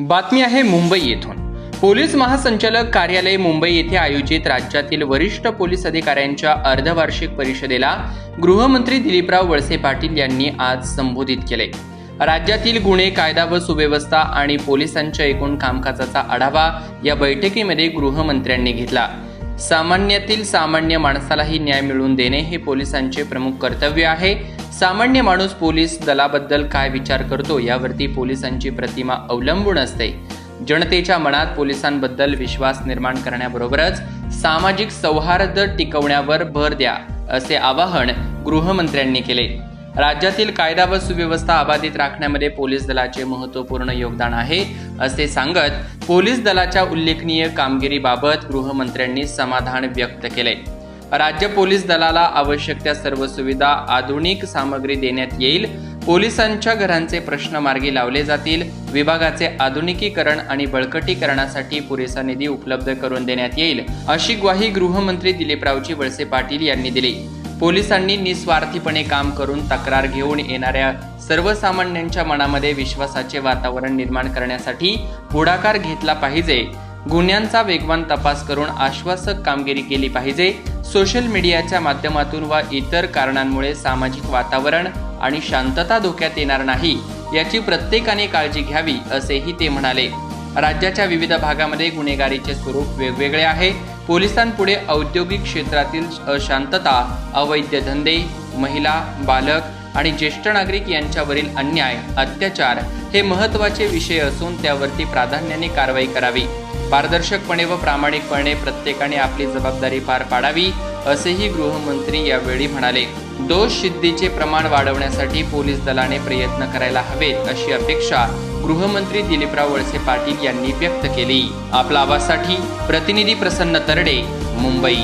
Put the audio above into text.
बातमी आहे मुंबई येथून। पोलीस महासंचालक कार्यालय मुंबई येथे आयोजित राज्यातील वरिष्ठ पोलीस अधिकाऱ्यांच्या अर्धवार्षिक परिषदेला गृहमंत्री दिलीपराव वळसे पाटील यांनी आज संबोधित केले। राज्यातील गुन्हे, कायदा व सुव्यवस्था आणि पोलिसांच्या एकूण कामकाजाचा आढावा या बैठकीमध्ये गृहमंत्र्यांनी घेतला। सामान्यातील सामान्य माणसालाही न्याय मिळवून देणे हे पोलिसांचे प्रमुख कर्तव्य आहे। सामान्य माणूस पोलीस दलाबद्दल काय विचार करतो यावरती पोलिसांची प्रतिमा अवलंबून असते। जनतेच्या मनात पोलिसांबद्दल विश्वास निर्माण करण्याबरोबरच सामाजिक सौहार्द टिकवण्यावर भर द्या, असे आवाहन गृहमंत्र्यांनी केले। राज्यातील कायदा व सुव्यवस्था अबाधित राखण्यामध्ये पोलीस दलाचे महत्त्वपूर्ण योगदान आहे, असे सांगत पोलीस दलाच्या उल्लेखनीय कामगिरीबाबत गृहमंत्र्यांनी समाधान व्यक्त केले। राज्य पोलीस दलाला आवश्यक त्या सर्व सुविधा, आधुनिक सामग्री देण्यात येईल। पोलिसांच्या घरांचे प्रश्न मार्गी लावले जातील। विभागाचे आधुनिकीकरण आणि बळकटीकरणासाठी पुरेसा निधी उपलब्ध करून देण्यात येईल, अशी ग्वाही गृहमंत्री दिलीपरावजी वळसे पाटील यांनी दिली। पोलिसांनी निस्वार्थीपणे काम करून तक्रार घेऊन येणाऱ्या सर्वसामान्यांच्या मनामध्ये विश्वासाचे वातावरण निर्माण करण्यासाठी पुढाकार घेतला पाहिजे। गुन्ह्यांचा वेगवान तपास करून आश्वासक कामगिरी केली पाहिजे। सोशल मीडियाच्या माध्यमातून व इतर कारणांमुळे सामाजिक वातावरण आणि शांतता धोक्यात येणार नाही, याची प्रत्येकाने काळजी घ्यावी, असेही ते म्हणाले। राज्याच्या विविध भागामध्ये गुन्हेगारीचे स्वरूप वेगवेगळे आहे। पोलिसांपुढे औद्योगिक क्षेत्रातील अशांतता, अवैध धंदे, महिला, बालक आणि ज्येष्ठ नागरिक यांच्यावरील अन्याय, अत्याचार हे महत्त्वाचे विषय असून त्यावरती प्राधान्याने कारवाई करावी। पारदर्शकपणे व प्रामाणिकपणे प्रत्येकाने आपली जबाबदारी पार पाडावी, असेही गृहमंत्री यावेळी म्हणाले। दोष सिद्धीचे प्रमाण वाढवण्यासाठी पोलीस दलाने प्रयत्न करायला हवेत, अशी अपेक्षा गृहमंत्री दिलीपराव वळसे पाटील यांनी व्यक्त केली। आपला आवाजसाठी प्रतिनिधी प्रसन्न तरडे, मुंबई।